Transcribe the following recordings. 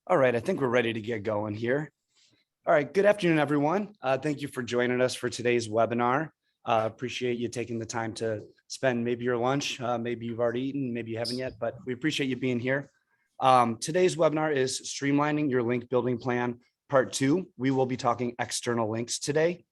All right, I think we're ready to get going here. All right, good afternoon, everyone. Thank you for joining us for today's webinar. Appreciate you taking the time to spend maybe your lunch, maybe you've already eaten, maybe you haven't yet, but we appreciate you being here. Today's webinar is Streamlining Your Link Building Plan, Part 2. We will be talking external links today.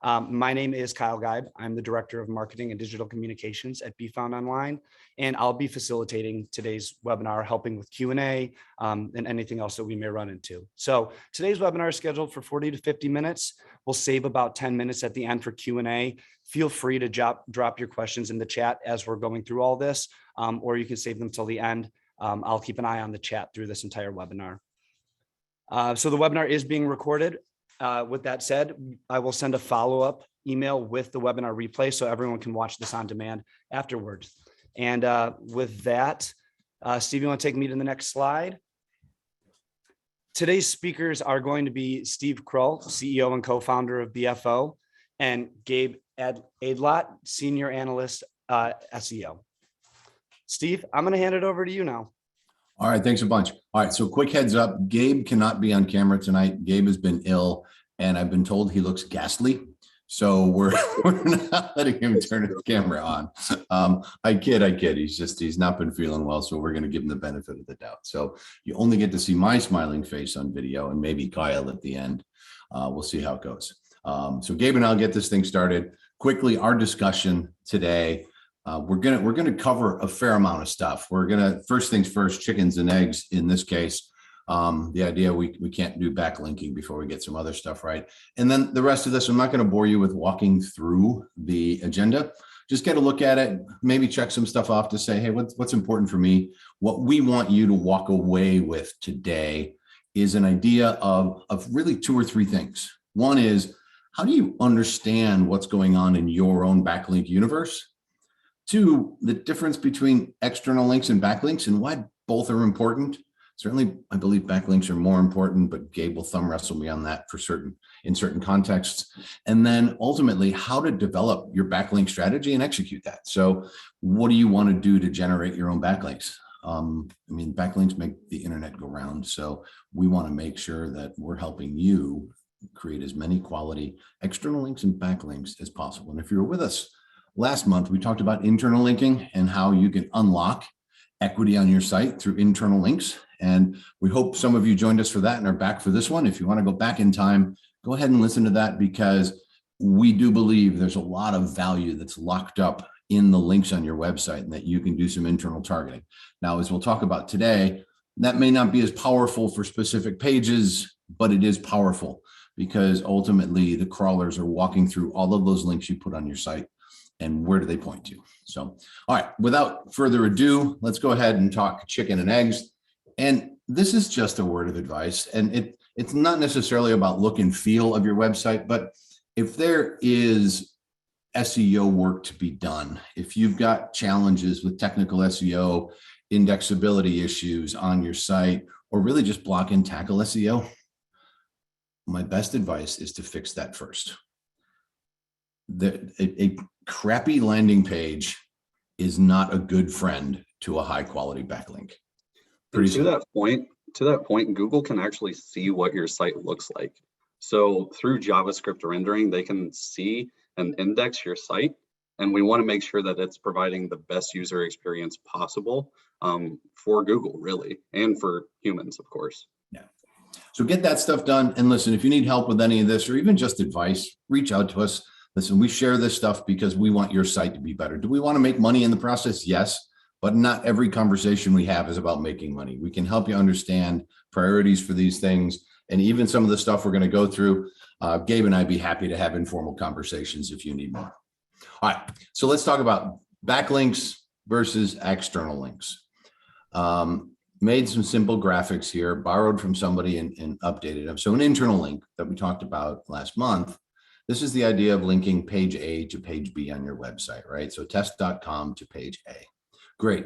My name is Kyle Geib. I'm the Director of Marketing and Digital Communications at BeFound Online, and I'll be facilitating today's webinar, helping with Q&A and anything else that we may run into. So today's webinar is scheduled for 40 to 50 minutes. We'll save about 10 minutes at the end for Q&A. Feel free to drop your questions in the chat as we're going through all this, or you can save them till the end. I'll keep an eye on the chat through this entire webinar. So the webinar is being recorded. With that said, I will send a follow-up email with the webinar replay so everyone can watch this on demand afterwards. And with that, Steve, you want to take me to the next slide? Today's speakers are going to be Steve Krull, CEO and co-founder of BFO, and Gabe Adlot, Senior Analyst SEO. Steve, I'm going to hand it over to you now. All right, thanks a bunch. All right, so quick heads up, Gabe cannot be on camera tonight. Gabe has been ill, and I've been told he looks ghastly. So we're not letting him turn his camera on. I kid. He's not been feeling well, so we're going to give him the benefit of the doubt. So you only get to see my smiling face on video and maybe Kyle at the end. We'll see how it goes. So Gabe and I'll get this thing started. Quickly, our discussion today. We're gonna cover a fair amount of stuff. We're gonna, first things first, chickens and eggs in this case. The idea we can't do backlinking before we get some other stuff right. And then the rest of this, I'm not gonna bore you with walking through the agenda. Just get a look at it, maybe check some stuff off to say, hey, what's important for me? What we want you to walk away with today is an idea of really 2 or 3 things. One is, how do you understand what's going on in your own backlink universe? 2, the difference between external links and backlinks and why both are important. Certainly, I believe backlinks are more important, but Gabe will thumb wrestle me on that in certain contexts. And then ultimately, how to develop your backlink strategy and execute that. So what do you want to do to generate your own backlinks? Backlinks make the internet go round. So we want to make sure that we're helping you create as many quality external links and backlinks as possible. And if you're with us last month, we talked about internal linking and how you can unlock equity on your site through internal links. And we hope some of you joined us for that and are back for this one. If you want to go back in time, go ahead and listen to that, because we do believe there's a lot of value that's locked up in the links on your website and that you can do some internal targeting. Now, as we'll talk about today, that may not be as powerful for specific pages, but it is powerful because ultimately the crawlers are walking through all of those links you put on your site. And where do they point to? So, all right, without further ado, let's go ahead and talk chicken and eggs. And this is just a word of advice. And it's not necessarily about look and feel of your website, but if there is SEO work to be done, if you've got challenges with technical SEO, indexability issues on your site, or really just block and tackle SEO, my best advice is to fix that first. A crappy landing page is not a good friend to a high quality backlink. To that point, Google can actually see what your site looks like. So through JavaScript rendering, they can see and index your site. And we want to make sure that it's providing the best user experience possible for Google, really, and for humans, of course. Yeah. So get that stuff done. And listen, if you need help with any of this or even just advice, reach out to us. Listen, we share this stuff because we want your site to be better. Do we want to make money in the process? Yes, but not every conversation we have is about making money. We can help you understand priorities for these things. And even some of the stuff we're going to go through, Gabe and I'd be happy to have informal conversations if you need more. All right, so let's talk about backlinks versus external links. Made some simple graphics here, borrowed from somebody and updated them. So an internal link that we talked about last month. This is the idea of linking page A to page B on your website, right? So test.com to page A. Great.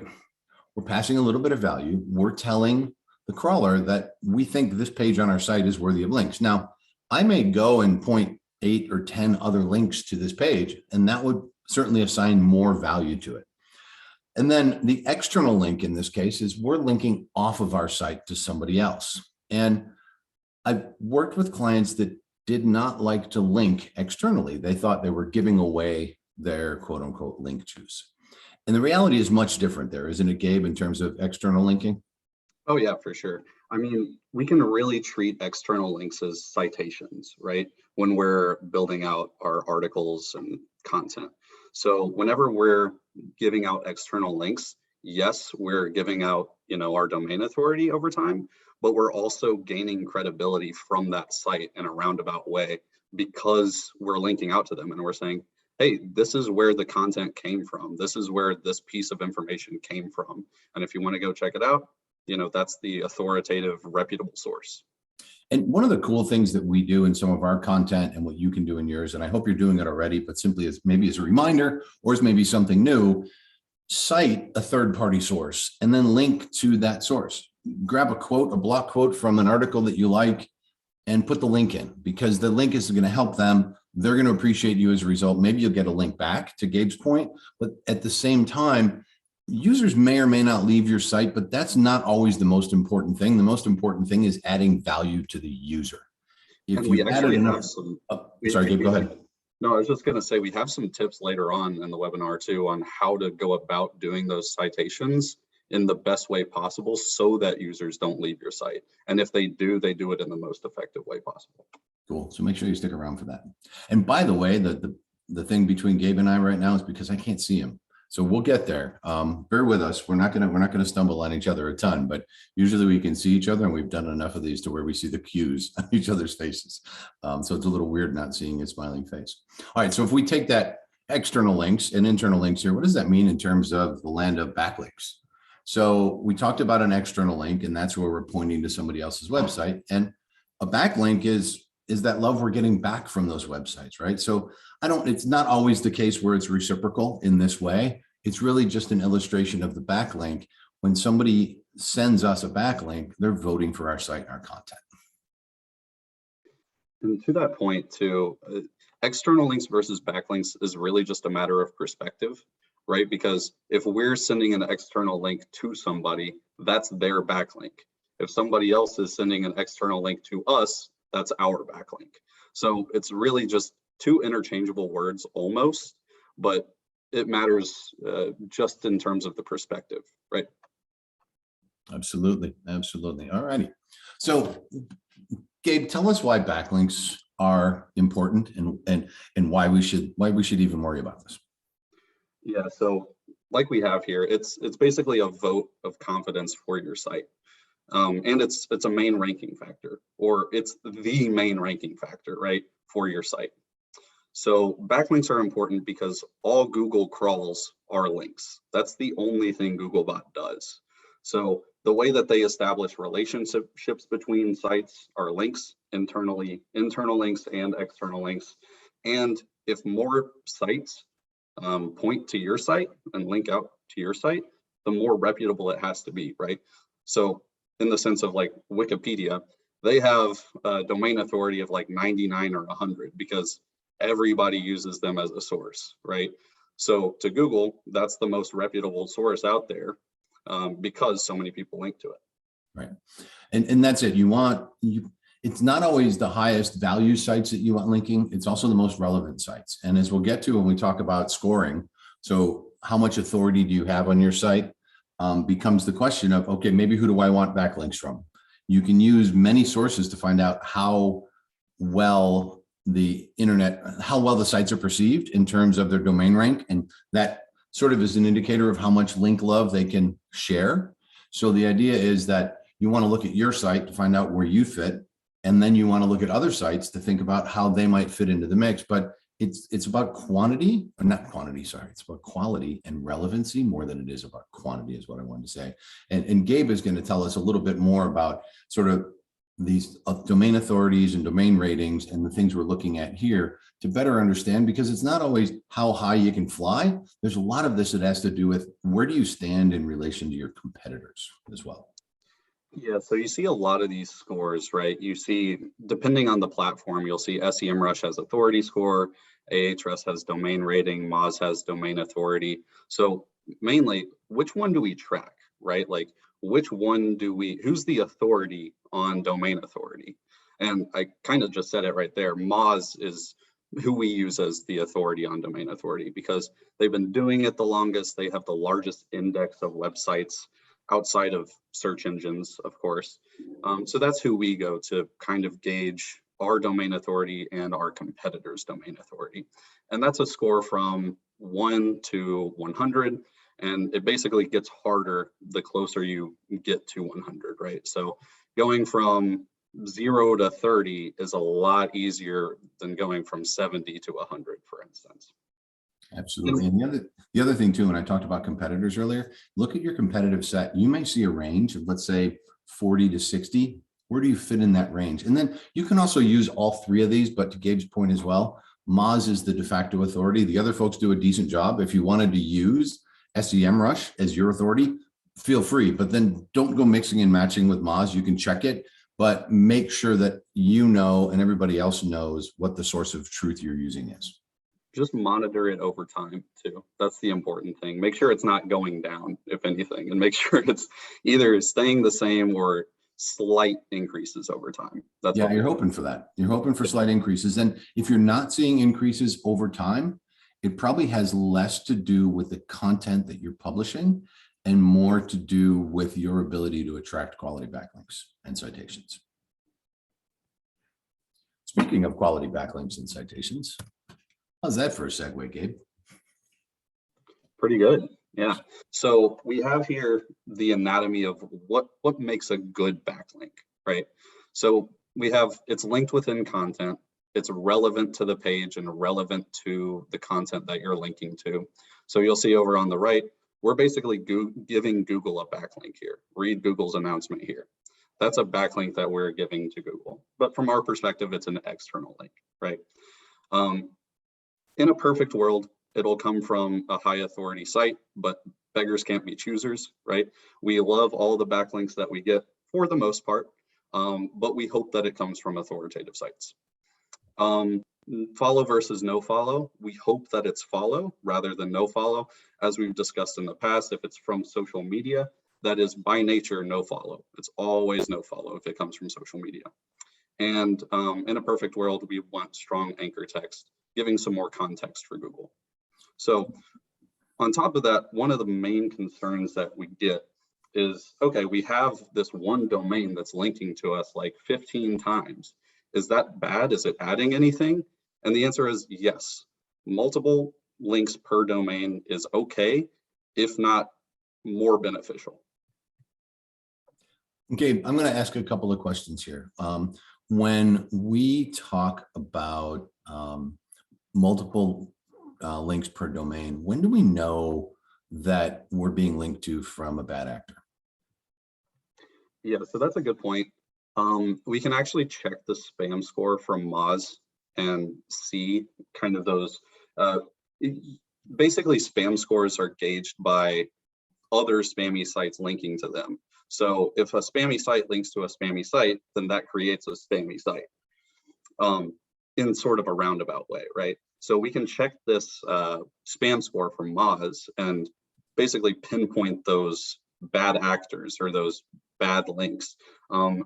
We're passing a little bit of value. We're telling the crawler that we think this page on our site is worthy of links. Now, I may go and point 8 or 10 other links to this page, and that would certainly assign more value to it. And then the external link in this case is we're linking off of our site to somebody else. And I've worked with clients that did not like to link externally. They thought they were giving away their quote unquote link juice. And the reality is much different there, isn't it, Gabe, in terms of external linking? Oh yeah, for sure. I mean, we can really treat external links as citations, right? When we're building out our articles and content. So whenever we're giving out external links, yes, we're giving out, our domain authority over time, but we're also gaining credibility from that site in a roundabout way because we're linking out to them and we're saying, hey, this is where the content came from. This is where this piece of information came from. And if you want to go check it out, that's the authoritative, reputable source. And one of the cool things that we do in some of our content and what you can do in yours, and I hope you're doing it already, but simply as maybe as a reminder, or as maybe something new, cite a third-party source and then link to that source. Grab a quote, a block quote from an article that you like and put the link in, because the link is going to help them. They're going to appreciate you as a result. Maybe you'll get a link back, to Gabe's point, but at the same time, users may or may not leave your site, but that's not always the most important thing. The most important thing is adding value to the user. If you added enough, sorry, Gabe, go ahead. No, I was just going to say, we have some tips later on in the webinar too, on how to go about doing those citations in the best way possible so that users don't leave your site. And if they do it in the most effective way possible. Cool. So make sure you stick around for that. And by the way, the thing between Gabe and I right now is because I can't see him. So we'll get there. Bear with us. We're not gonna stumble on each other a ton, but usually we can see each other, and we've done enough of these to where we see the cues on each other's faces. So it's a little weird not seeing his smiling face. All right. So if we take that external links and internal links here, what does that mean in terms of the land of backlinks? So we talked about an external link, and that's where we're pointing to somebody else's website. And a backlink is that love we're getting back from those websites, right? So it's not always the case where it's reciprocal in this way. It's really just an illustration of the backlink. When somebody sends us a backlink, they're voting for our site and our content. And to that point too, external links versus backlinks is really just a matter of perspective, right? Because if we're sending an external link to somebody, that's their backlink. If somebody else is sending an external link to us, that's our backlink. So it's really just two interchangeable words almost, but it matters just in terms of the perspective, right? Absolutely. Absolutely. All righty. So Gabe, tell us why backlinks are important and why we should even worry about this. Yeah, so like we have here, it's basically a vote of confidence for your site. And it's a main ranking factor, or it's the main ranking factor, right, for your site. So backlinks are important because all Google crawls are links. That's the only thing Googlebot does. So the way that they establish relationships between sites are links, internal links and external links. And if more sites point to your site and link out to your site, the more reputable it has to be, right? So in the sense of like Wikipedia, they have a domain authority of like 99 or 100 because everybody uses them as a source, right? So to Google, that's the most reputable source out there because so many people link to it. Right. And that's it. It's not always the highest value sites that you want linking. It's also the most relevant sites. And as we'll get to when we talk about scoring, so how much authority do you have on your site becomes the question of, okay, maybe who do I want backlinks from? You can use many sources to find out how well the sites are perceived in terms of their domain rank. And that sort of is an indicator of how much link love they can share. So the idea is that you want to look at your site to find out where you fit. And then you want to look at other sites to think about how they might fit into the mix. But it's about quantity, or not quantity, sorry. It's about quality and relevancy more than it is about quantity is what I wanted to say. And Gabe is going to tell us a little bit more about sort of these domain authorities and domain ratings and the things we're looking at here to better understand, because it's not always how high you can fly. There's a lot of this that has to do with where do you stand in relation to your competitors as well. Yeah, so you see a lot of these scores, right? You see, depending on the platform, you'll see Semrush has authority score, Ahrefs has domain rating, Moz has domain authority. So mainly, which one do we track, right? Like which one who's the authority on domain authority? And I kind of just said it right there. Moz is who we use as the authority on domain authority because they've been doing it the longest. They have the largest index of websites outside of search engines, of course. So that's who we go to kind of gauge our domain authority and our competitors' domain authority. And that's a score from 1 to 100. And it basically gets harder the closer you get to 100, right? So going from 0 to 30 is a lot easier than going from 70 to 100, for instance. Absolutely. And the other thing too, when I talked about competitors earlier, look at your competitive set. You may see a range of, let's say, 40 to 60. Where do you fit in that range? And then you can also use all three of these, but to Gabe's point as well, Moz is the de facto authority. The other folks do a decent job. If you wanted to use Semrush as your authority, feel free, but then don't go mixing and matching with Moz. You can check it, but make sure that you know and everybody else knows what the source of truth you're using is. Just monitor it over time too. That's the important thing. Make sure it's not going down, if anything, and make sure it's either staying the same or slight increases over time. That's yeah, you're hoping for that. You're hoping for slight increases. And if you're not seeing increases over time, it probably has less to do with the content that you're publishing and more to do with your ability to attract quality backlinks and citations. Speaking of quality backlinks and citations, how's that for a segue, Gabe? Pretty good. Yeah. So we have here the anatomy of what makes a good backlink, right? So we have, it's linked within content. It's relevant to the page and relevant to the content that you're linking to. So you'll see over on the right, we're basically giving Google a backlink here. Read Google's announcement here. That's a backlink that we're giving to Google. But from our perspective, it's an external link, right? In a perfect world, it'll come from a high authority site, but beggars can't be choosers, right? We love all the backlinks that we get for the most part, but we hope that it comes from authoritative sites. Follow versus no follow. We hope that it's follow rather than no follow. As we've discussed in the past, if it's from social media, that is by nature no follow. It's always no follow if it comes from social media. And in a perfect world, we want strong anchor text, giving some more context for Google. So on top of that, one of the main concerns that we get is, okay, we have this one domain that's linking to us like 15 times. Is that bad? Is it adding anything? And the answer is yes. Multiple links per domain is okay, if not more beneficial. Okay, I'm going to ask a couple of questions here. When we talk about multiple links per domain, when do we know that we're being linked to from a bad actor? Yeah, so that's a good point. We can actually check the spam score from Moz and see kind of those. Basically, spam scores are gauged by other spammy sites linking to them. So if a spammy site links to a spammy site, then that creates a spammy site in sort of a roundabout way, right? So we can check this spam score from Moz and basically pinpoint those bad actors or those bad links.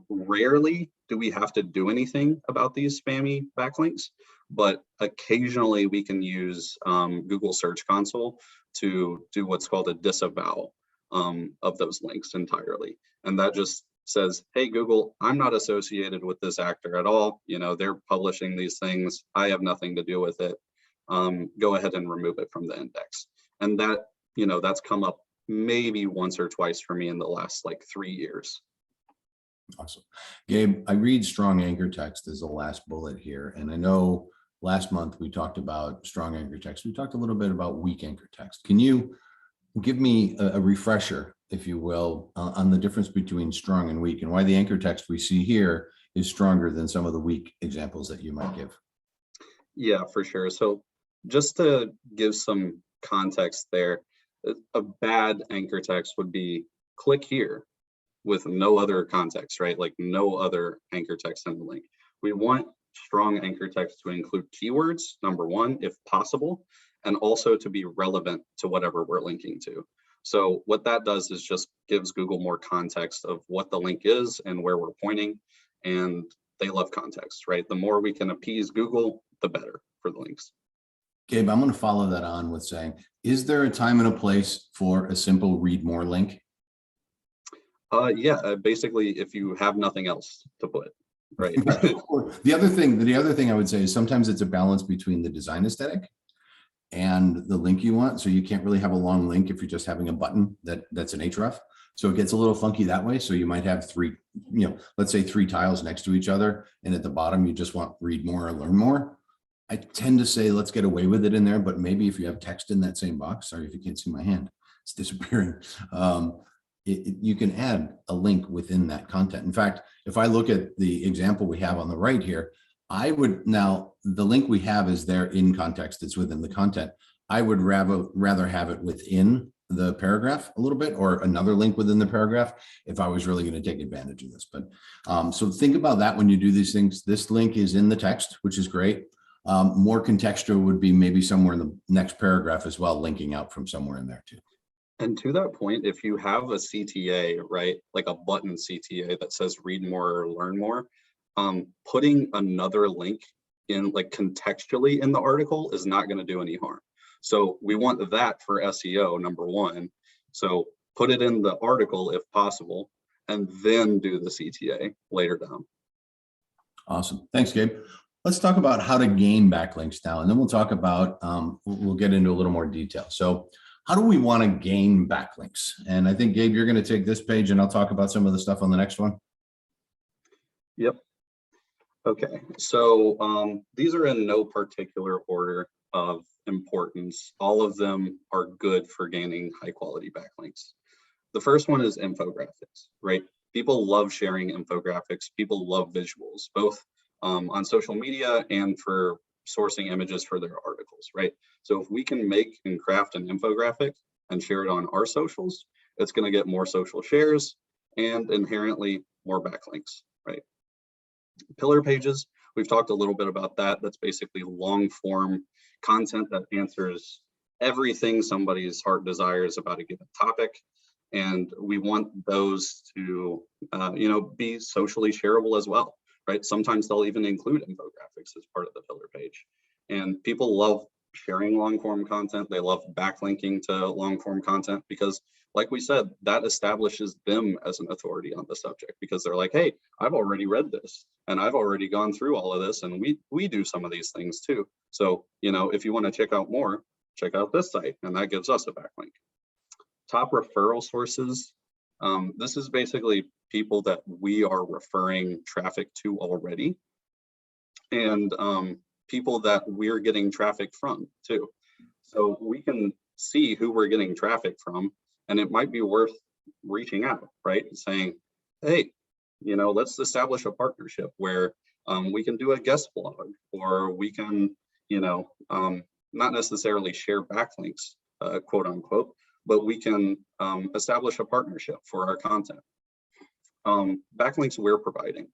Rarely do we have to do anything about these spammy backlinks, but occasionally we can use Google Search Console to do what's called a disavow of those links entirely. And that just says, hey, Google, I'm not associated with this actor at all. You know, they're publishing these things. I have nothing to do with it. Go ahead and remove it from the index. And that, you know, that's come up maybe once or twice for me in the last like 3 years. Awesome. Gabe, I read strong anchor text as the last bullet here. And I know last month we talked about strong anchor text. We talked a little bit about weak anchor text. Can you give me a refresher, if you will, on the difference between strong and weak and why the anchor text we see here is stronger than some of the weak examples that you might give? Yeah, for sure. So just to give some context there, a bad anchor text would be click here with no other context, right? Like no other anchor text in the link. We want strong anchor text to include keywords, number one, if possible, and also to be relevant to whatever we're linking to. So what that does is just gives Google more context of what the link is and where we're pointing. And they love context, right? The more we can appease Google, the better for the links. Gabe, I'm going to follow that on with saying, is there a time and a place for a simple read more link? Yeah, basically, if you have nothing else to put, right? The other thing I would say is sometimes it's a balance between the design aesthetic and the link you want. So you can't really have a long link if you're just having a button that's an href. So it gets a little funky that way. So you might have three, let's say 3 tiles next to each other. And at the bottom, you just want read more or learn more. I tend to say, let's get away with it in there, but maybe if you have text in that same box, sorry if you can't see my hand, it's disappearing. You can add a link within that content. In fact, if I look at the example we have on the right here, now the link we have is there in context, it's within the content. I would rather have it within the paragraph a little bit, or another link within the paragraph if I was really going to take advantage of this. But so think about that when you do these things. This link is in the text, which is great. More contextual would be maybe somewhere in the next paragraph as well, linking out from somewhere in there too. And to that point, if you have a CTA, right, like a button CTA that says read more or learn more, putting another link in like contextually in the article is not going to do any harm. So we want that for SEO, number one. So put it in the article if possible, and then do the CTA later down. Awesome. Thanks, Gabe. Let's talk about how to gain backlinks now, and then we'll talk about, we'll get into a little more detail. So how do we want to gain backlinks? And I think, Gabe, you're going to take this page and I'll talk about some of the stuff on the next one. Yep. Okay. So these are in no particular order of importance. All of them are good for gaining high quality backlinks. The first one is infographics, right? People love sharing infographics. People love visuals, both on social media and for sourcing images for their articles, right? So if we can make and craft an infographic and share it on our socials, it's going to get more social shares and inherently more backlinks, right? Pillar pages, we've talked a little bit about that. That's basically long form content that answers everything somebody's heart desires about a given topic. And we want those to, be socially shareable as well, right? Sometimes they'll even include infographics as part of the pillar page. And people love sharing long form content. They love backlinking to long form content because, like we said, that establishes them as an authority on the subject, because they're like, hey, I've already read this and I've already gone through all of this, and we do some of these things too. So, if you want to check out more, check out this site, and that gives us a backlink. Top referral sources. This is basically people that we are referring traffic to already, and people that we're getting traffic from too. So we can see who we're getting traffic from, and it might be worth reaching out, right? Saying, hey, let's establish a partnership where we can do a guest blog, or we can, not necessarily share backlinks, quote unquote, but we can establish a partnership for our content. Backlinks we're providing.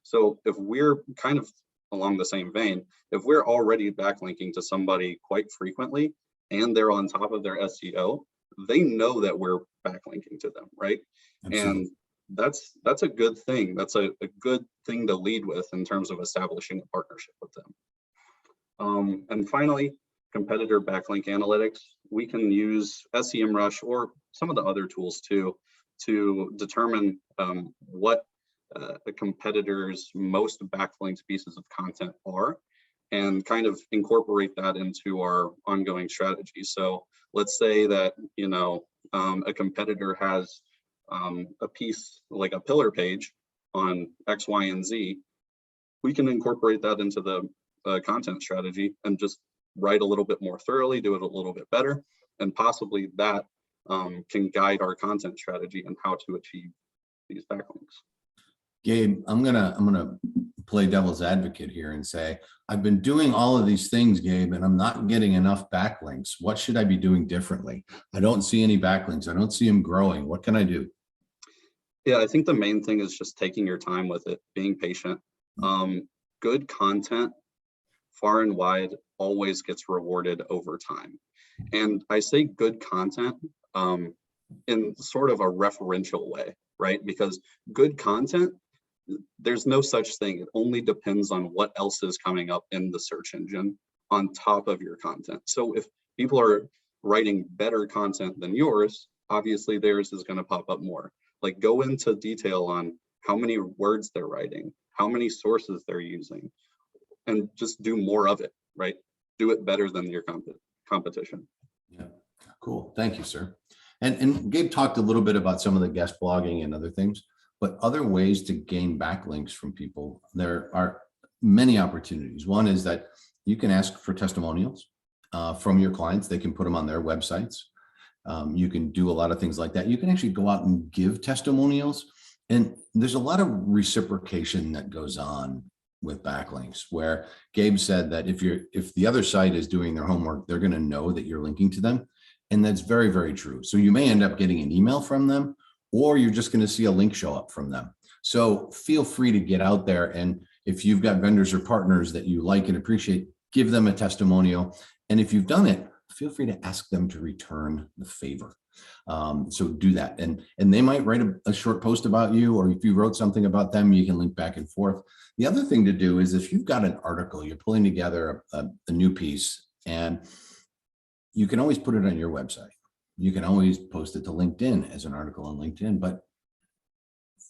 So if we're kind of along the same vein, if we're already backlinking to somebody quite frequently and they're on top of their SEO, they know that we're backlinking to them, right? Absolutely. And that's a good thing. That's a good thing to lead with in terms of establishing a partnership with them. And finally, competitor backlink analytics. We can use Semrush or some of the other tools too to determine what a competitor's most backlinked pieces of content are, and kind of incorporate that into our ongoing strategy. So let's say that a competitor has a piece like a pillar page on X, Y, and Z. We can incorporate that into the content strategy and just write a little bit more thoroughly, do it a little bit better, and possibly that can guide our content strategy and how to achieve these backlinks. Gabe, I'm gonna play devil's advocate here and say, I've been doing all of these things, Gabe, and I'm not getting enough backlinks. What should I be doing differently? I don't see any backlinks. I don't see them growing. What can I do? Yeah, I think the main thing is just taking your time with it, being patient. Good content, far and wide, always gets rewarded over time. And I say good content in sort of a referential way, right? Because good content, there's no such thing. It only depends on what else is coming up in the search engine on top of your content. So if people are writing better content than yours, obviously theirs is going to pop up more. Like, go into detail on how many words they're writing, how many sources they're using, and just do more of it, right? Do it better than your competition. Yeah, cool. Thank you, sir. And Gabe talked a little bit about some of the guest blogging and other things, but other ways to gain backlinks from people, there are many opportunities. One is that you can ask for testimonials from your clients. They can put them on their websites. You can do a lot of things like that. You can actually go out and give testimonials. And there's a lot of reciprocation that goes on with backlinks, where Gabe said that if the other site is doing their homework, they're going to know that you're linking to them. And that's very, very true. So you may end up getting an email from them, or you're just going to see a link show up from them. So feel free to get out there. And if you've got vendors or partners that you like and appreciate, give them a testimonial. And if you've done it, feel free to ask them to return the favor. So do that. And they might write a short post about you, or if you wrote something about them, you can link back and forth. The other thing to do is, if you've got an article, you're pulling together a new piece, and you can always put it on your website. You can always post it to LinkedIn as an article on LinkedIn, but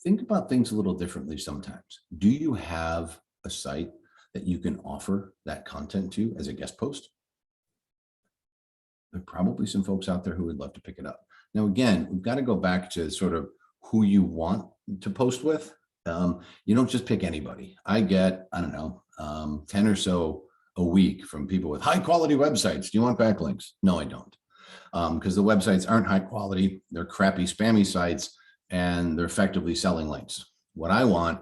think about things a little differently sometimes. Do you have a site that you can offer that content to as a guest post? There are probably some folks out there who would love to pick it up. Now, again, we've got to go back to sort of who you want to post with. You don't just pick anybody. I get, I don't know, 10 or so a week from people with high quality websites. Do you want backlinks? No, I don't. Because the websites aren't high quality. They're crappy, spammy sites, and they're effectively selling links. What I want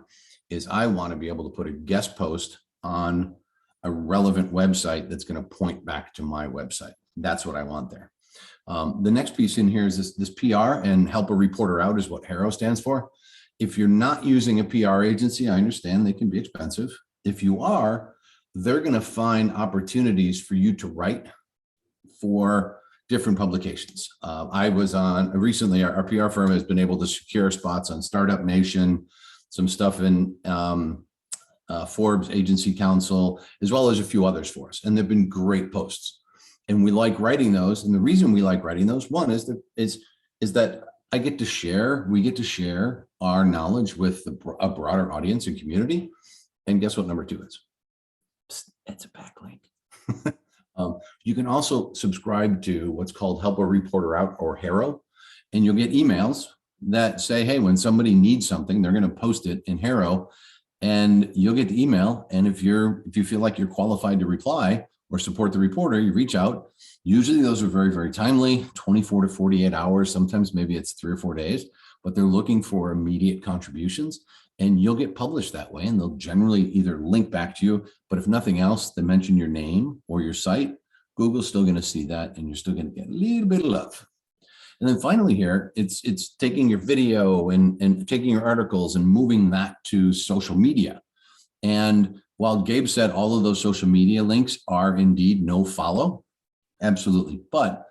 is, I want to be able to put a guest post on a relevant website that's going to point back to my website. That's what I want there. The next piece in here is this PR, and help a reporter out is what HARO stands for. If you're not using a PR agency, I understand they can be expensive. If you are, they're going to find opportunities for you to write for different publications. I was on recently, our PR firm has been able to secure spots on Startup Nation, some stuff in Forbes Agency Council, as well as a few others for us. And they've been great posts. And we like writing those. And the reason we like writing those, one is that we get to share our knowledge with a broader audience and community. And guess what number 2 is? It's a backlink. You can also subscribe to what's called Help a Reporter Out, or HARO, and you'll get emails that say, hey, when somebody needs something, they're going to post it in HARO, and you'll get the email. And if you feel like you're qualified to reply or support the reporter, you reach out. Usually those are very, very timely, 24 to 48 hours. Sometimes maybe it's 3 or 4 days, but they're looking for immediate contributions, and you'll get published that way. And they'll generally either link back to you, but if nothing else, they mention your name or your site. Google's still going to see that, and you're still going to get a little bit of love. And then finally here, it's taking your video and taking your articles and moving that to social media. And while Gabe said all of those social media links are indeed no follow, absolutely. But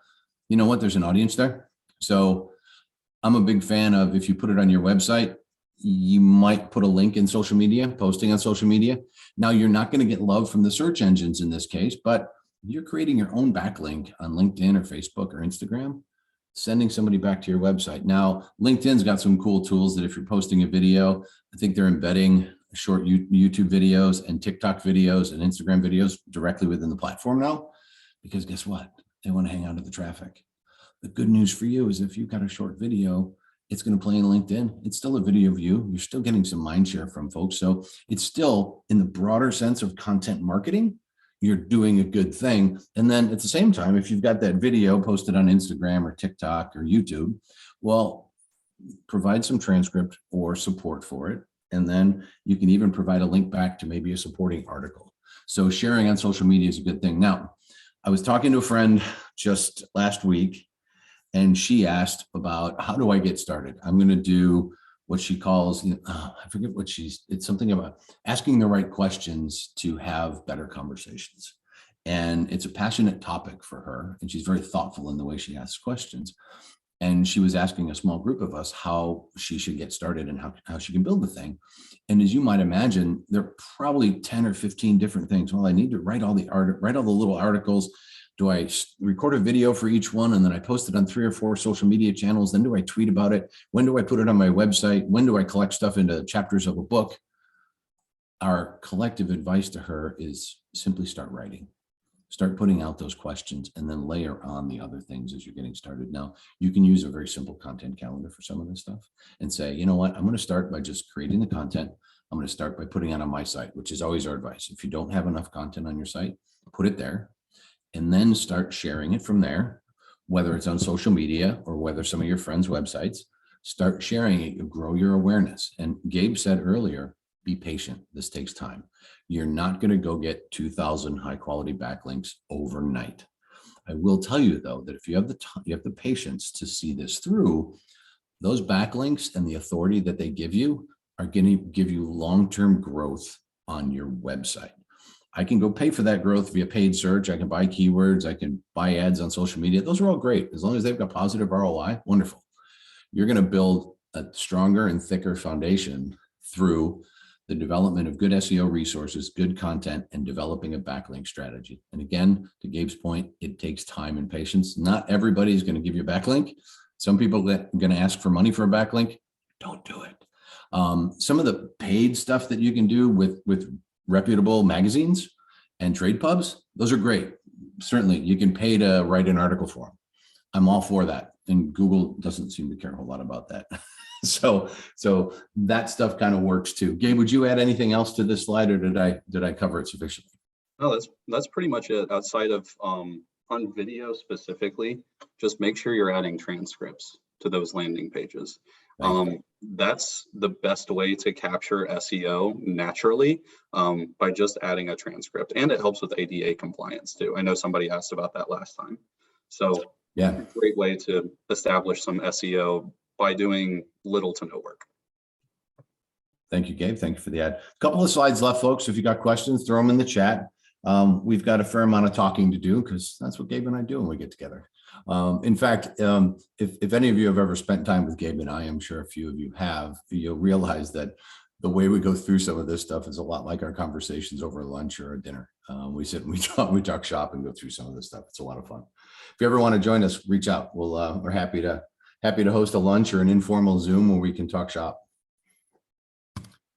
you know what? There's an audience there. So I'm a big fan of, if you put it on your website, you might put a link in social media, posting on social media. Now, you're not going to get love from the search engines in this case, but you're creating your own backlink on LinkedIn or Facebook or Instagram, sending somebody back to your website. Now, LinkedIn's got some cool tools that if you're posting a video, I think they're embedding short YouTube videos and TikTok videos and Instagram videos directly within the platform now, because guess what? They want to hang out to the traffic. The good news for you is, if you've got a short video, it's going to play in LinkedIn. It's still a video of you. You're still getting some mind share from folks. So it's still, in the broader sense of content marketing, you're doing a good thing. And then at the same time, if you've got that video posted on Instagram or TikTok or YouTube, well, provide some transcript or support for it. And then you can even provide a link back to maybe a supporting article. So sharing on social media is a good thing. Now, I was talking to a friend just last week, and she asked about, how do I get started? I'm going to do what she calls, I forget what it's something about asking the right questions to have better conversations. And it's a passionate topic for her, and she's very thoughtful in the way she asks questions. And she was asking a small group of us how she should get started and how she can build the thing. And as you might imagine, there are probably 10 or 15 different things. Well, I need to write all the little articles. Do I record a video for each one? And then I post it on 3 or 4 social media channels. Then do I tweet about it? When do I put it on my website? When do I collect stuff into chapters of a book? Our collective advice to her is simply start writing. Start putting out those questions and then layer on the other things as you're getting started. Now, you can use a very simple content calendar for some of this stuff and say, you know what, I'm going to start by just creating the content. I'm going to start by putting it on my site, which is always our advice. If you don't have enough content on your site, put it there and then start sharing it from there, whether it's on social media or whether some of your friends' websites. Start sharing it, you grow your awareness. And Gabe said earlier, be patient. This takes time. You're not going to go get 2,000 high quality backlinks overnight. I will tell you though, that if you have the time, you have the patience to see this through, those backlinks and the authority that they give you are going to give you long-term growth on your website. I can go pay for that growth via paid search. I can buy keywords. I can buy ads on social media. Those are all great. As long as they've got positive ROI, wonderful. You're going to build a stronger and thicker foundation through the development of good SEO resources, good content, and developing a backlink strategy. And again, to Gabe's point, it takes time and patience. Not everybody is going to give you a backlink. Some people that are going to ask for money for a backlink. Don't do it. Some of the paid stuff that you can do with reputable magazines and trade pubs, those are great. Certainly, you can pay to write an article for them. I'm all for that. And Google doesn't seem to care a whole lot about that. So that stuff kind of works too. Gabe, would you add anything else to this slide, or did I cover it sufficiently? No, that's pretty much it. Outside of on video specifically, just make sure you're adding transcripts to those landing pages. That's the best way to capture SEO naturally, by just adding a transcript, and it helps with ADA compliance too. I know somebody asked about that last time. So yeah, great way to establish some SEO by doing little to no work. Thank you, Gabe. Thank you for the ad. A couple of slides left, folks. If you got questions, throw them in the chat. We've got a fair amount of talking to do because that's what Gabe and I do when we get together. In fact, if any of you have ever spent time with Gabe and I, I'm sure a few of you have, you'll realize that the way we go through some of this stuff is a lot like our conversations over lunch or a dinner. We sit and we talk shop and go through some of this stuff. It's a lot of fun. If you ever want to join us, reach out. We're happy to host a lunch or an informal Zoom where we can talk shop.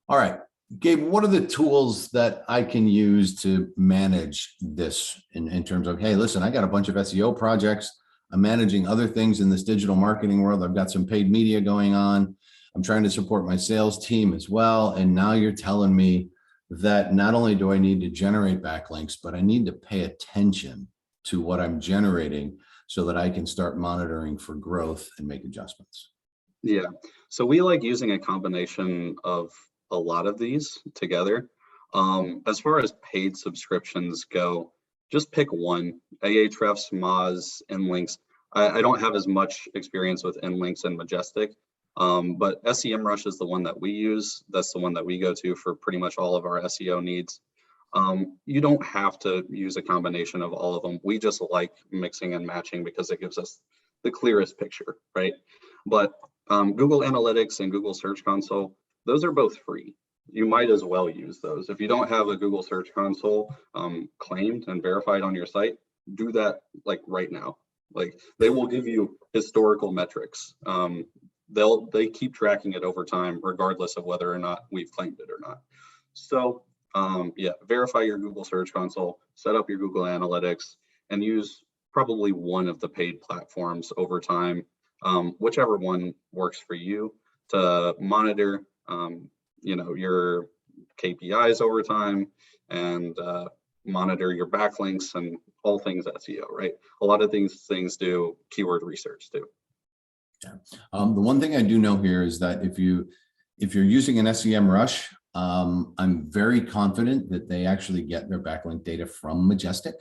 All right, Gabe, what are the tools that I can use to manage this in terms of, hey, listen, I got a bunch of SEO projects. I'm managing other things in this digital marketing world. I've got some paid media going on. I'm trying to support my sales team as well. And now you're telling me that not only do I need to generate backlinks, but I need to pay attention to what I'm generating so that I can start monitoring for growth and make adjustments. Yeah, so we like using a combination of a lot of these together. As far as paid subscriptions go, just pick one. Ahrefs, Moz, Inlinks. I don't have as much experience with Inlinks and Majestic, but Semrush is the one that we use. That's the one that we go to for pretty much all of our SEO needs. You don't have to use a combination of all of them. We just like mixing and matching because it gives us the clearest picture, right? But Google Analytics and Google Search Console, those are both free. You might as well use those. If you don't have a Google Search Console claimed and verified on your site, do that like right now. Like they will give you historical metrics. They keep tracking it over time, regardless of whether or not we've claimed it or not. So yeah, verify your Google Search Console, set up your Google Analytics, and use probably one of the paid platforms over time, whichever one works for you, to monitor your KPIs over time and monitor your backlinks and all things SEO, right? A lot of these things do keyword research too. Yeah. The one thing I do know here is that if you're using an Semrush, I'm very confident that they actually get their backlink data from Majestic.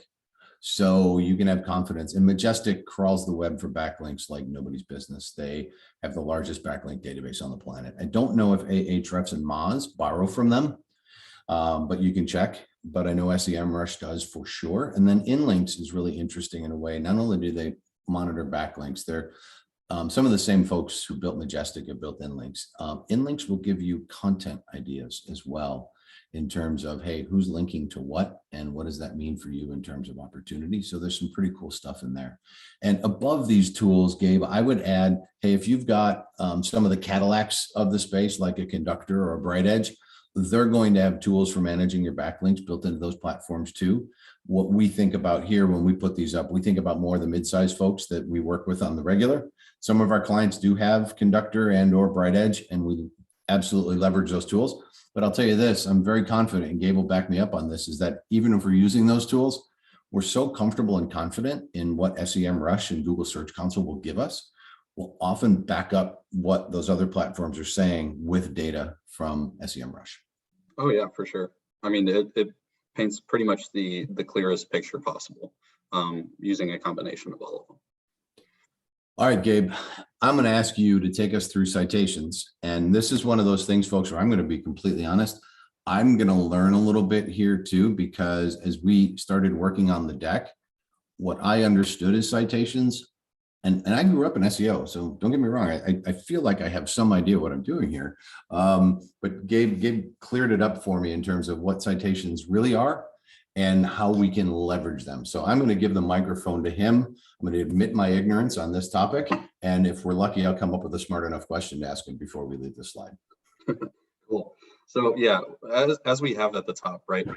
So you can have confidence. And Majestic crawls the web for backlinks like nobody's business. They have the largest backlink database on the planet. I don't know if Ahrefs and Moz borrow from them, but you can check. But I know Semrush does for sure. And then Inlinks is really interesting in a way. Not only do they monitor backlinks, Some of the same folks who built Majestic have built Inlinks. Inlinks will give you content ideas as well in terms of, hey, who's linking to what and what does that mean for you in terms of opportunity? So there's some pretty cool stuff in there. And above these tools, Gabe, I would add, hey, if you've got some of the Cadillacs of the space, like a Conductor or a Bright Edge, they're going to have tools for managing your backlinks built into those platforms too. What we think about here when we put these up, we think about more of the mid-sized folks that we work with on the regular. Some of our clients do have Conductor and or Bright Edge, and we absolutely leverage those tools. But I'll tell you this, I'm very confident, and Gabe will back me up on this, is that even if we're using those tools, we're so comfortable and confident in what Semrush and Google Search Console will give us. We'll often back up what those other platforms are saying with data from Semrush. Oh yeah, for sure. I mean, it paints pretty much the clearest picture possible using a combination of all of them. All right, Gabe, I'm going to ask you to take us through citations. And this is one of those things, folks, where I'm going to be completely honest. I'm going to learn a little bit here too, because as we started working on the deck, what I understood as citations, and I grew up in SEO, so don't get me wrong, I feel like I have some idea what I'm doing here. But Gabe cleared it up for me in terms of what citations really are and how we can leverage them. So I'm going to give the microphone to him. I'm going to admit my ignorance on this topic. And if we're lucky, I'll come up with a smart enough question to ask him before we leave the slide. Cool. So yeah, as we have at the top, right?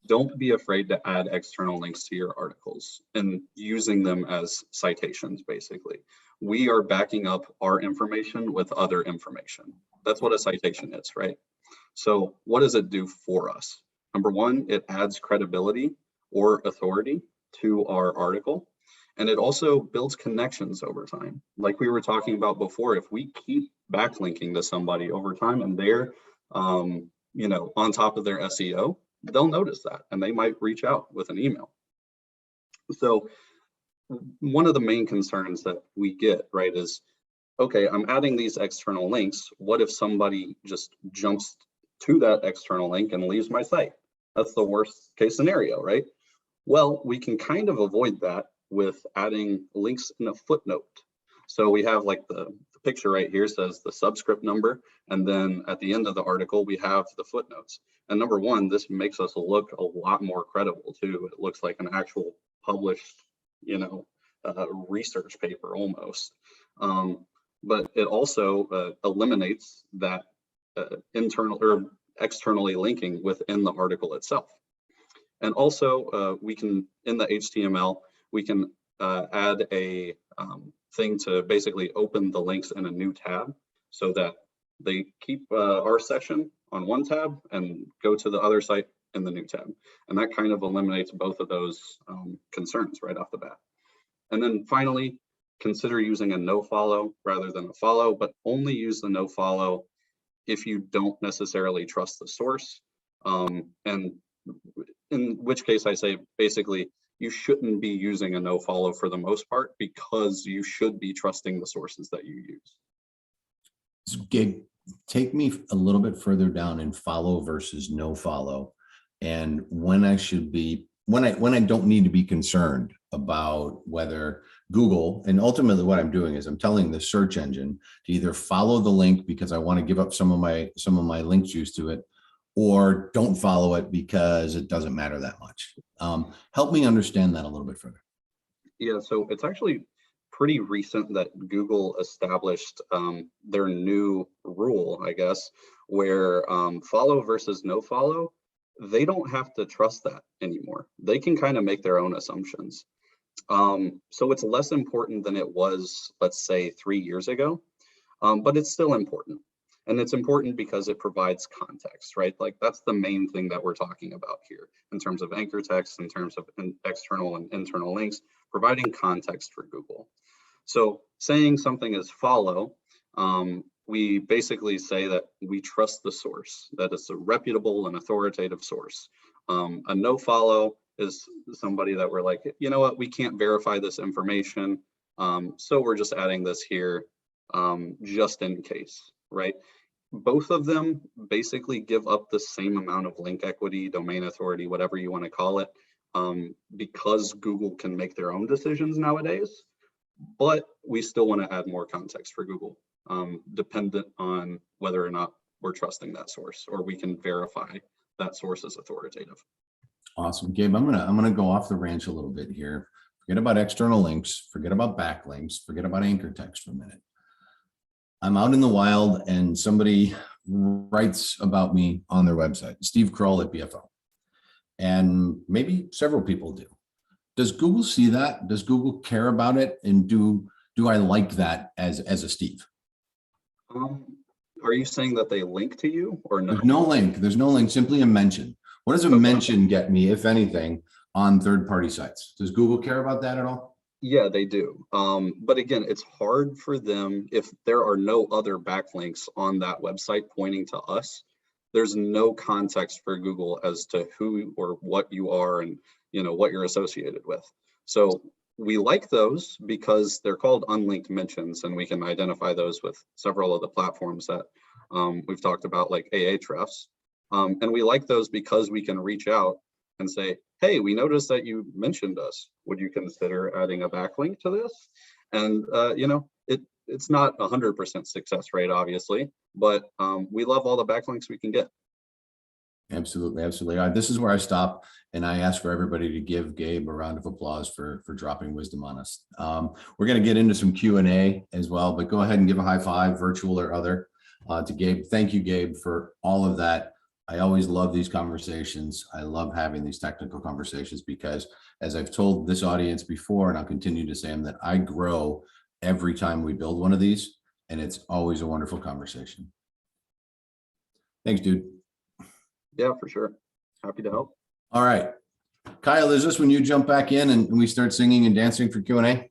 Don't be afraid to add external links to your articles and using them as citations, basically. We are backing up our information with other information. That's what a citation is, right? So what does it do for us? Number one, it adds credibility or authority to our article. And it also builds connections over time. Like we were talking about before, if we keep backlinking to somebody over time and they're on top of their SEO, they'll notice that and they might reach out with an email. So one of the main concerns that we get, right, is, okay, I'm adding these external links. What if somebody just jumps to that external link and leaves my site? That's the worst case scenario, right? Well, we can kind of avoid that with adding links in a footnote. So we have like the picture right here says the subscript number, and then at the end of the article, we have the footnotes. And number one, this makes us look a lot more credible too. It looks like an actual published, research paper almost. But it also eliminates that internal or externally linking within the article itself. And also we can, in the HTML, we can add a thing to basically open the links in a new tab so that they keep our session on one tab and go to the other site in the new tab. And that kind of eliminates both of those concerns right off the bat. And then finally, consider using a no follow rather than a follow, but only use the no follow if you don't necessarily trust the source. And in which case I say, basically, you shouldn't be using a no follow for the most part because you should be trusting the sources that you use. So Gabe, take me a little bit further down in follow versus no follow, and when I should be, when I don't need to be concerned about whether Google, and ultimately what I'm doing is I'm telling the search engine to either follow the link because I want to give up some of my link juice to it, or don't follow it because it doesn't matter that much. Help me understand that a little bit further. Yeah, so it's actually pretty recent that Google established their new rule, I guess, where follow versus no follow, they don't have to trust that anymore. They can kind of make their own assumptions. So it's less important than it was, let's say, 3 years ago, but it's still important. And it's important because it provides context, right? Like that's the main thing that we're talking about here in terms of anchor text, in terms of external and internal links, providing context for Google. So saying something is follow, we basically say that we trust the source, that it's a reputable and authoritative source. A no follow is somebody that we're like, you know what, we can't verify this information. So we're just adding this here just in case. Right? Both of them basically give up the same amount of link equity, domain authority, whatever you want to call it, because Google can make their own decisions nowadays. but we still want to add more context for Google, dependent on whether or not we're trusting that source or we can verify that source is authoritative. Awesome, Gabe. I'm gonna go off the ranch a little bit here. Forget about external links, forget about backlinks, forget about anchor text for a minute. I'm out in the wild and somebody writes about me on their website, Steve Kroll at BFO. And maybe several people do. Does Google see that? Does Google care about it? And do I like that as a Steve? Are you saying that they link to you or no? There's no link, simply a mention. What does a mention get me, if anything, on third-party sites? Does Google care about that at all? Yeah, they do. But again, it's hard for them if there are no other backlinks on that website pointing to us. There's no context for Google as to who or what you are and what you're associated with. So we like those because they're called unlinked mentions, and we can identify those with several of the platforms that we've talked about, like Ahrefs. And we like those because we can reach out and say, hey, we noticed that you mentioned us. Would you consider adding a backlink to this? And it's not 100% success rate, obviously, but we love all the backlinks we can get. Absolutely, absolutely. All right, this is where I stop, and I ask for everybody to give Gabe a round of applause for dropping wisdom on us. We're going to get into some Q&A as well, but go ahead and give a high five, virtual or other, to Gabe. Thank you, Gabe, for all of that. I always love these conversations. I love having these technical conversations because, as I've told this audience before, and I'll continue to say them, that I grow every time we build one of these, and it's always a wonderful conversation. Thanks, dude. Yeah, for sure. Happy to help. All right. Kyle, is this when you jump back in and we start singing and dancing for Q&A?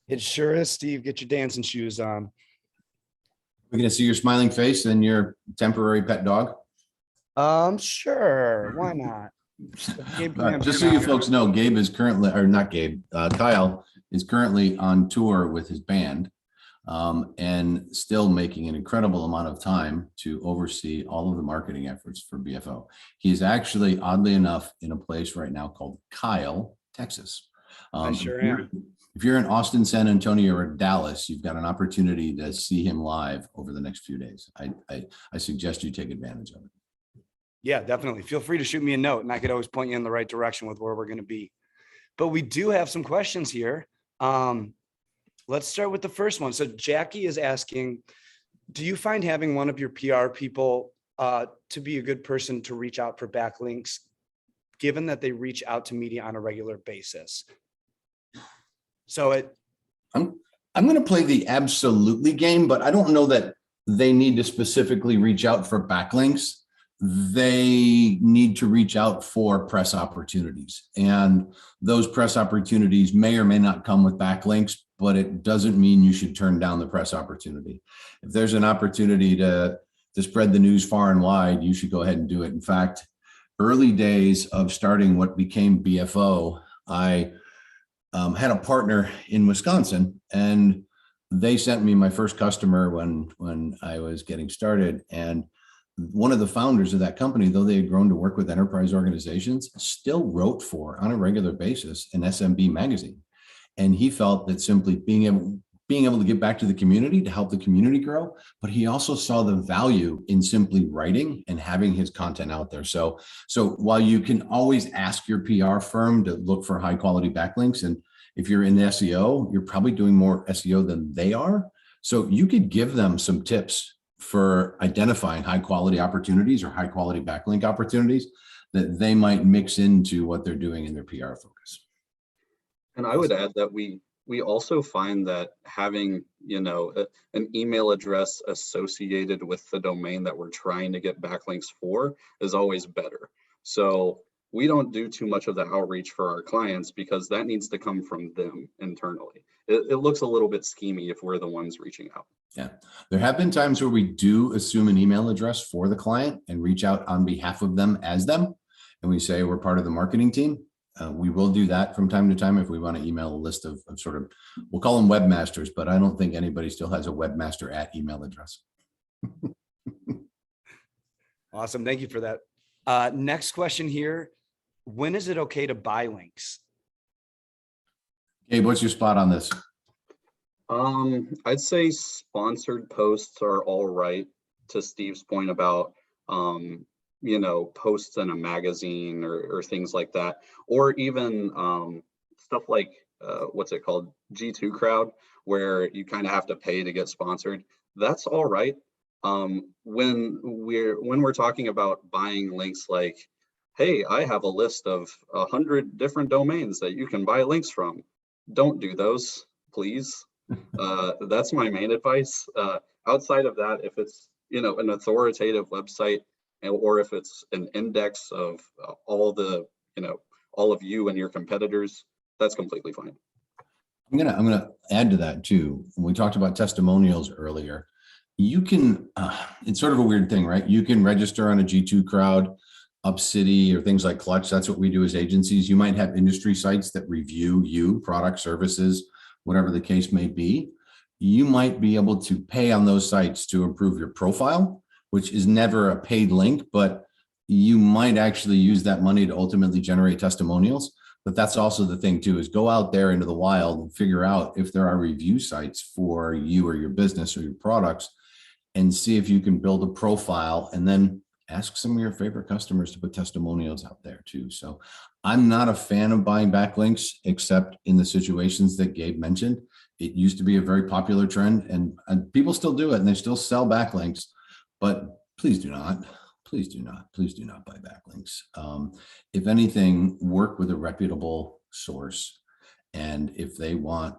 It sure is, Steve. Get your dancing shoes on. We're going to see your smiling face and your temporary pet dog. Sure. Why not? Just so you folks know, Gabe is currently, or not Gabe, Kyle is currently on tour with his band, and still making an incredible amount of time to oversee all of the marketing efforts for BFO. He's actually, oddly enough, in a place right now called Kyle, Texas. I sure am. If you're in Austin, San Antonio, or Dallas, you've got an opportunity to see him live over the next few days. I suggest you take advantage of it. Yeah, definitely. Feel free to shoot me a note and I could always point you in the right direction with where we're going to be. But we do have some questions here. Let's start with the first one. So Jackie is asking, do you find having one of your PR people to be a good person to reach out for backlinks, given that they reach out to media on a regular basis? So I'm going to play the absolutely game, but I don't know that they need to specifically reach out for backlinks. They need to reach out for press opportunities, and those press opportunities may or may not come with backlinks, but it doesn't mean you should turn down the press opportunity. If there's an opportunity to spread the news far and wide, you should go ahead and do it. In fact, early days of starting what became BFO, I had a partner in Wisconsin, and they sent me my first customer when I was getting started. And one of the founders of that company, though they had grown to work with enterprise organizations, still wrote for, on a regular basis, an SMB magazine. And he felt that simply being able to give back to the community to help the community grow, but he also saw the value in simply writing and having his content out there. So while you can always ask your PR firm to look for high quality backlinks, and if you're in SEO, you're probably doing more SEO than they are. So you could give them some tips for identifying high quality opportunities or high quality backlink opportunities that they might mix into what they're doing in their PR focus. And I would add that we also find that having, an email address associated with the domain that we're trying to get backlinks for is always better. So we don't do too much of the outreach for our clients because that needs to come from them internally. It looks a little bit schemy if we're the ones reaching out. Yeah, there have been times where we do assume an email address for the client and reach out on behalf of them as them. And we say we're part of the marketing team. We will do that from time to time if we want to email a list of sort of, we'll call them webmasters, but I don't think anybody still has a webmaster at email address. Awesome. Thank you for that. Next question here. When is it okay to buy links? Gabe, what's your spot on this? I'd say sponsored posts are all right, to Steve's point about, posts in a magazine or things like that, or even stuff like, what's it called? G2 Crowd, where you kind of have to pay to get sponsored. That's all right. When we're talking about buying links like, hey, I have a list of 100 different domains that you can buy links from. Don't do those, please. That's my main advice. Outside of that, if it's an authoritative website, or if it's an index of all of you and your competitors, that's completely fine. I'm gonna add to that too. When we talked about testimonials earlier, you can, it's sort of a weird thing, right? You can register on a G2 Crowd, UpCity, or things like Clutch. That's what we do as agencies. You might have industry sites that review you, product, services, whatever the case may be. You might be able to pay on those sites to improve your profile, which is never a paid link, but you might actually use that money to ultimately generate testimonials. But that's also the thing too, is go out there into the wild and figure out if there are review sites for you or your business or your products, and see if you can build a profile, and then ask some of your favorite customers to put testimonials out there too. So I'm not a fan of buying backlinks, except in the situations that Gabe mentioned. It used to be a very popular trend, and people still do it, and they still sell backlinks, but please do not buy backlinks. If anything, work with a reputable source. And if they want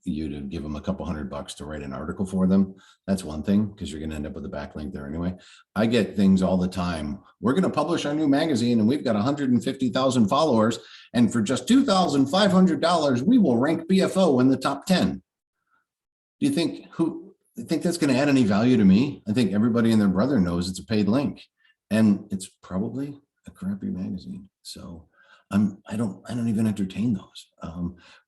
you to give them a couple $100 to write an article for them, that's one thing, because you're going to end up with a backlink there anyway. I get things all the time. We're going to publish our new magazine and we've got 150,000 followers, and for just $2,500, we will rank BFO in the top 10. Do you think that's going to add any value to me? I think everybody and their brother knows it's a paid link, and it's probably a crappy magazine. So I don't even entertain those.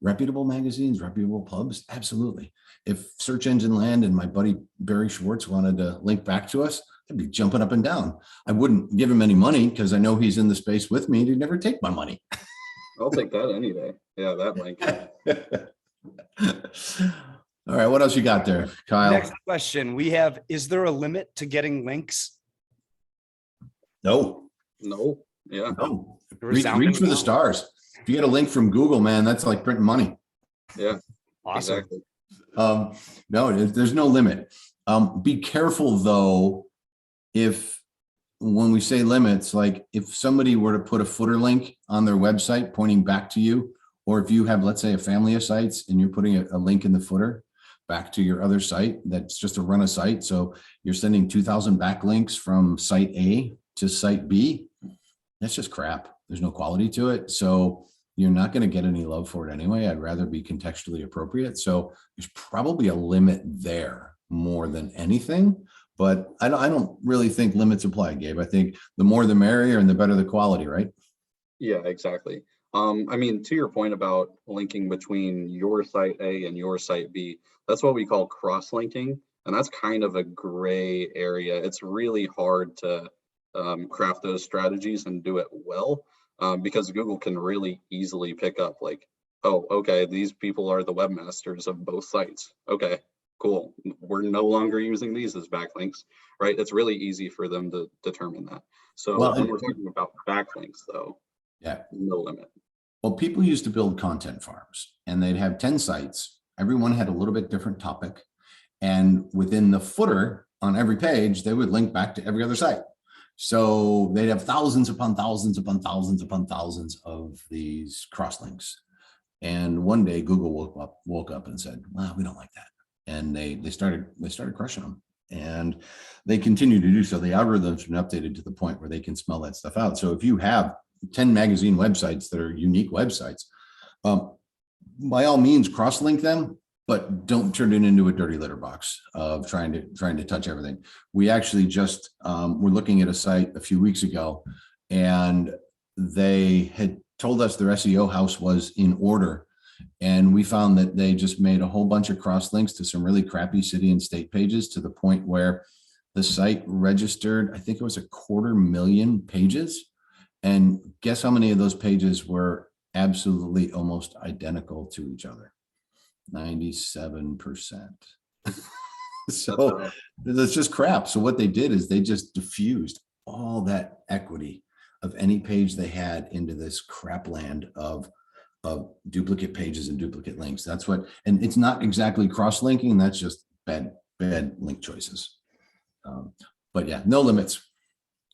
Reputable magazines, reputable pubs, absolutely. If Search Engine Land and my buddy Barry Schwartz wanted to link back to us, I'd be jumping up and down. I wouldn't give him any money because I know he's in the space with me. He'd never take my money. I'll take that any day. Yeah, that link. All right, what else you got there, Kyle? Next question we have, is there a limit to getting links? No. Yeah. No. Reach for the stars. If you get a link from Google, man, that's like printing money. Yeah. Awesome. Exactly. No, there's no limit. Be careful though, when we say limits, like if somebody were to put a footer link on their website pointing back to you, or if you have, let's say, a family of sites and you're putting a link in the footer back to your other site, that's just a run a site. So you're sending 2,000 backlinks from site A to site B. That's just crap. There's no quality to it. So you're not going to get any love for it anyway. I'd rather be contextually appropriate. So there's probably a limit there more than anything, but I don't really think limits apply, Gabe. I think the more the merrier and the better the quality, right? Yeah, exactly. I mean, to your point about linking between your site A and your site B, that's what we call cross-linking. And that's kind of a gray area. It's really hard to craft those strategies and do it well, because Google can really easily pick up like, oh, okay, these people are the webmasters of both sites. Okay, cool. We're no longer using these as backlinks, right? It's really easy for them to determine that. So when we're talking about backlinks though, yeah, no limit. Well, people used to build content farms and they'd have 10 sites. Everyone had a little bit different topic. And within the footer on every page, they would link back to every other site. So they'd have thousands upon thousands upon thousands upon thousands of these cross links. And one day Google woke up and said, well, we don't like that. And they started crushing them. And they continue to do so. The algorithms have been updated to the point where they can smell that stuff out. So if you have 10 magazine websites that are unique websites, by all means cross-link them, but don't turn it into a dirty litter box of trying to touch everything. We actually just were looking at a site a few weeks ago, and they had told us their SEO house was in order. And we found that they just made a whole bunch of cross links to some really crappy city and state pages, to the point where the site registered, I think it was 250,000 pages. And guess how many of those pages were absolutely almost identical to each other? 97%. So That's that's just crap. So what they did is they just diffused all that equity of any page they had into this crap land of duplicate pages and duplicate links. That's what, and it's not exactly cross-linking. That's just bad link choices. But yeah, no limits.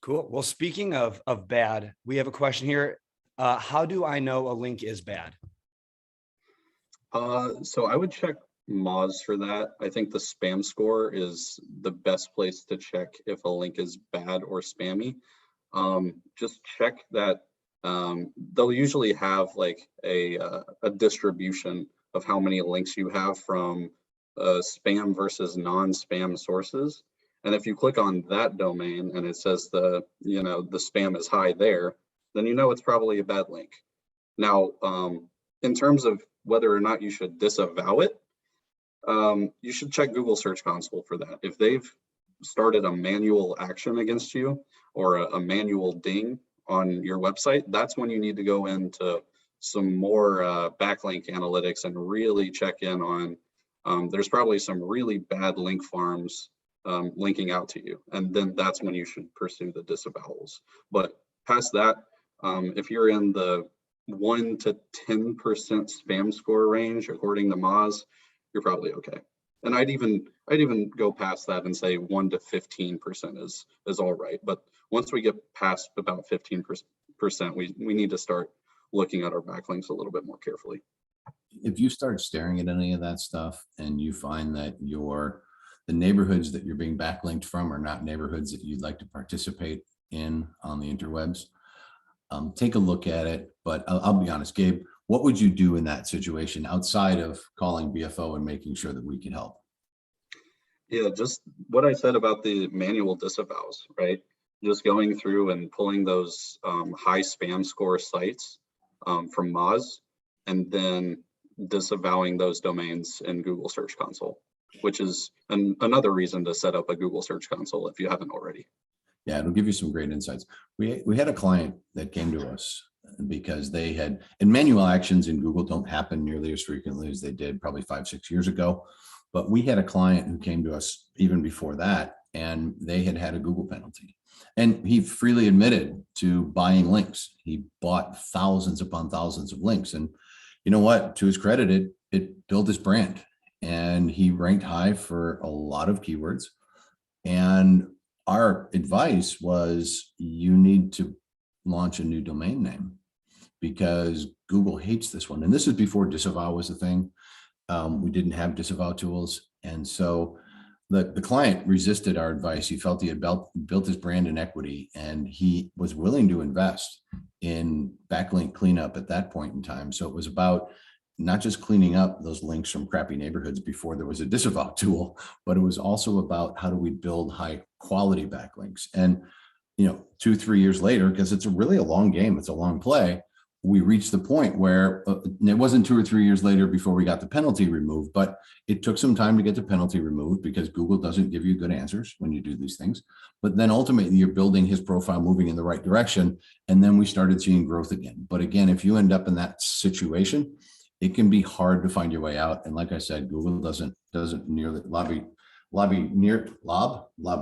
Cool. Well, speaking of bad, we have a question here. How do I know a link is bad? So I would check Moz for that. I think the spam score is the best place to check if a link is bad or spammy. Just check that. They'll usually have like a distribution of how many links you have from spam versus non-spam sources. And if you click on that domain and it says the spam is high there, then you know it's probably a bad link. Now, in terms of whether or not you should disavow it, you should check Google Search Console for that. If they've started a manual action against you or a manual ding on your website, that's when you need to go into some more backlink analytics and really check in on, there's probably some really bad link farms linking out to you. And then that's when you should pursue the disavowals. But past that, if you're in the 1 to 10% spam score range, according to Moz, you're probably okay. And I'd even go past that and say 1 to 15% is all right. But once we get past about 15%, we need to start looking at our backlinks a little bit more carefully. If you start staring at any of that stuff and you find that the neighborhoods that you're being backlinked from are not neighborhoods that you'd like to participate in on the interwebs, take a look at it. But I'll be honest, Gabe, what would you do in that situation outside of calling BFO and making sure that we can help? Yeah, just what I said about the manual disavows, right? Just going through and pulling those high spam score sites from Moz and then disavowing those domains in Google Search Console, which is another reason to set up a Google Search Console if you haven't already. Yeah, it'll give you some great insights. We had a client that came to us because they had, and manual actions in Google don't happen nearly as frequently as they did probably 5-6 years ago. But we had a client who came to us even before that, and they had a Google penalty. And he freely admitted to buying links. He bought thousands upon thousands of links. And you know what? To his credit, it built his brand. And he ranked high for a lot of keywords. And our advice was you need to launch a new domain name because Google hates this one. And this is before disavow was a thing. We didn't have disavow tools. And so the client resisted our advice. He felt he had built his brand and equity, and he was willing to invest in backlink cleanup at that point in time. So it was about not just cleaning up those links from crappy neighborhoods before there was a disavow tool, but it was also about how do we build high quality backlinks. And 2-3 years later, because it's really a long game, it's a long play, we reached the point where it wasn't 2 or 3 years later before we got the penalty removed, but it took some time to get the penalty removed because Google doesn't give you good answers when you do these things. But then ultimately you're building his profile, moving in the right direction. And then we started seeing growth again. But again, if you end up in that situation, it can be hard to find your way out. And like I said, Google doesn't nearly lob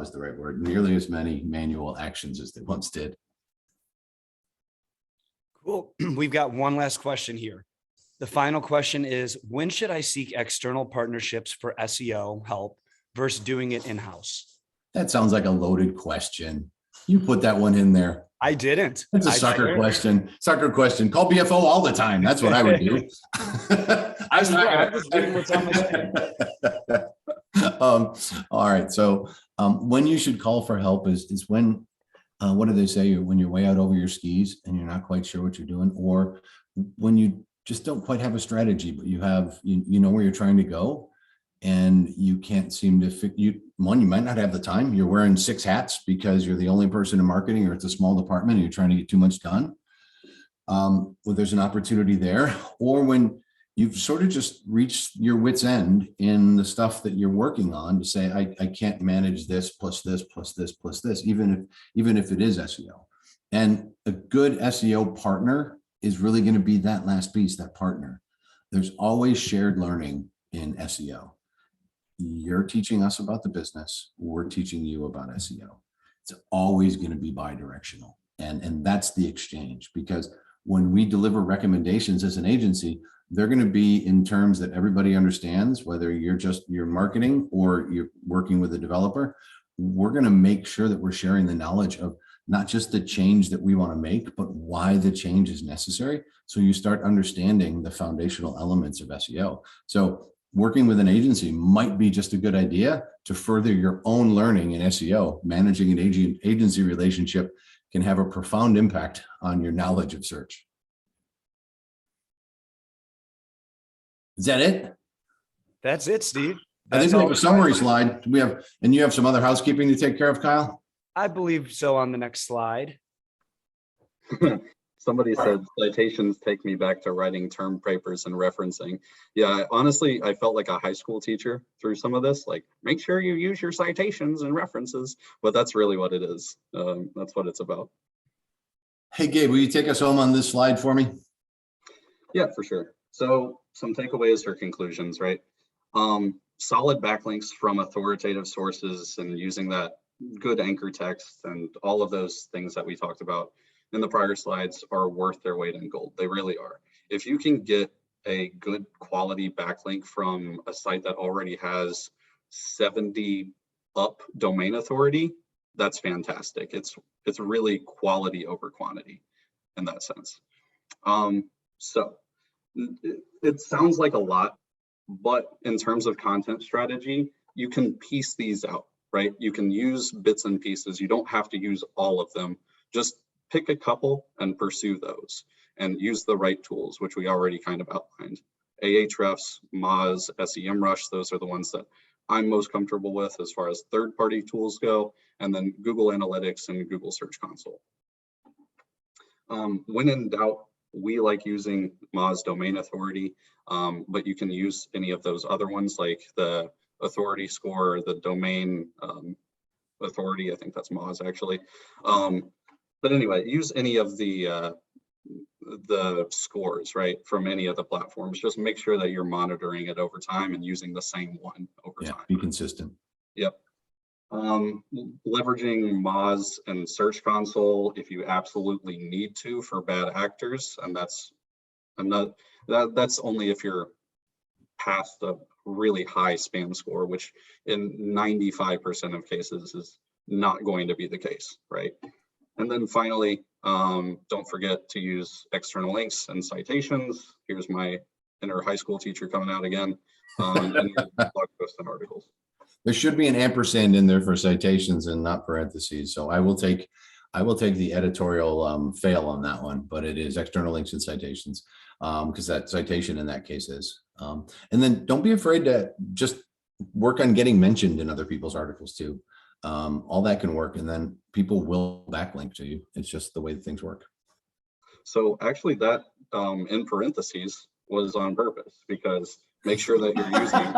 is the right word, nearly as many manual actions as they once did. Cool. We've got one last question here. The final question is, when should I seek external partnerships for SEO help versus doing it in-house? That sounds like a loaded question. You put that one in there. I didn't. That's a sucker question. Sucker question. Call BFO all the time. That's what I would do. I'm just doing what's on my screen. All right. So when you should call for help is when, what do they say? When you're way out over your skis and you're not quite sure what you're doing, or when you just don't quite have a strategy, but you have, you know where you're trying to go and you can't seem to fit you. One, you might not have the time. You're wearing 6 hats because you're the only person in marketing or it's a small department and you're trying to get too much done. Well, there's an opportunity there. Or when you've sort of just reached your wit's end in the stuff that you're working on to say, I can't manage this plus this plus this plus this, even if it is SEO. And a good SEO partner is really going to be that last piece, that partner. There's always shared learning in SEO. You're teaching us about the business. We're teaching you about SEO. It's always going to be bi-directional. And that's the exchange, because when we deliver recommendations as an agency, they're going to be in terms that everybody understands, whether you're marketing or you're working with a developer. We're going to make sure that we're sharing the knowledge of not just the change that we want to make, but why the change is necessary. So you start understanding the foundational elements of SEO. So working with an agency might be just a good idea to further your own learning in SEO. Managing an agency relationship can have a profound impact on your knowledge of search. Is that it? That's it, Steve. I think That's we have all a summary slide. And you have some other housekeeping to take care of, Kyle? I believe so on the next slide. Somebody said citations take me back to writing term papers and referencing. Yeah, honestly, I felt like a high school teacher through some of this, like, make sure you use your citations and references, but that's really what it is. That's what it's about. Hey, Gabe, will you take us home on this slide for me? Yeah, for sure. So some takeaways or conclusions, right? Solid backlinks from authoritative sources and using that good anchor text and all of those things that we talked about in the prior slides are worth their weight in gold. They really are. If you can get a good quality backlink from a site that already has 70 up domain authority, that's fantastic. It's really quality over quantity in that sense. So it sounds like a lot, but in terms of content strategy, you can piece these out, right? You can use bits and pieces. You don't have to use all of them. Just pick a couple and pursue those and use the right tools, which we already kind of outlined. Ahrefs, Moz, Semrush, those are the ones that I'm most comfortable with as far as third-party tools go, and then Google Analytics and Google Search Console. When in doubt, we like using Moz domain authority, but you can use any of those other ones like the authority score, the domain authority. I think that's Moz actually. But anyway, use any of the scores, right, from any of the platforms. Just make sure that you're monitoring it over time and using the same one over time. Be consistent. Yep. Leveraging Moz and Search Console if you absolutely need to for bad actors, and that's only if you're past a really high spam score, which in 95% of cases is not going to be the case, right? And then finally, don't forget to use external links and citations. Here's my inner high school teacher coming out again. And your blog posts and articles. There should be an ampersand in there for citations and not parentheses. So I will take the editorial fail on that one, but it is external links and citations, because that citation in that case is. And then don't be afraid to just work on getting mentioned in other people's articles too. All that can work, and then people will backlink to you. It's just the way that things work. So actually that in parentheses was on purpose, because make sure that you're using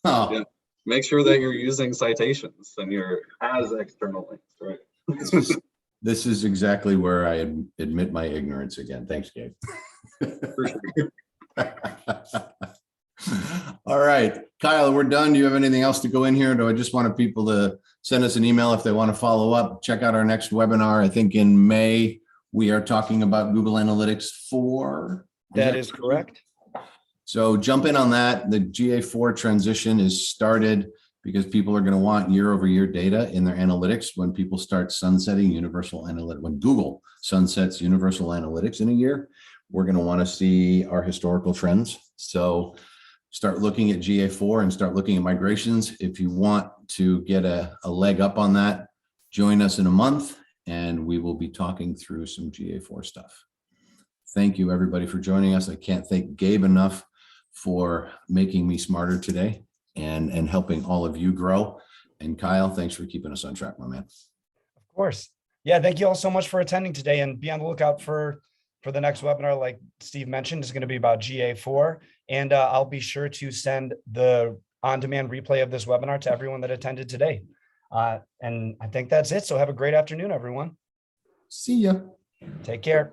yeah, make sure that you're using citations and you're as external links, right? This is exactly where I admit my ignorance again. Thanks, Gabe. For sure. All right, Kyle, we're done. Do you have anything else to go in here? Do I just want people to send us an email if they want to follow up? Check out our next webinar. I think in May, we are talking about Google Analytics 4. That is correct. So jump in on that. The GA4 transition is started because people are going to want year-over-year data in their analytics when people start sunsetting universal analytics. When Google sunsets universal analytics in a year, we're going to want to see our historical trends. So start looking at GA4 and start looking at migrations. If you want to get a leg up on that, join us in a month and we will be talking through some GA4 stuff. Thank you everybody for joining us. I can't thank Gabe enough for making me smarter today and helping all of you grow. And Kyle, thanks for keeping us on track, my man. Of course. Yeah, thank you all so much for attending today, and be on the lookout for the next webinar. Like Steve mentioned, is going to be about GA4, and I'll be sure to send the on-demand replay of this webinar to everyone that attended today. And I think that's it. So have a great afternoon, everyone. See ya. Take care.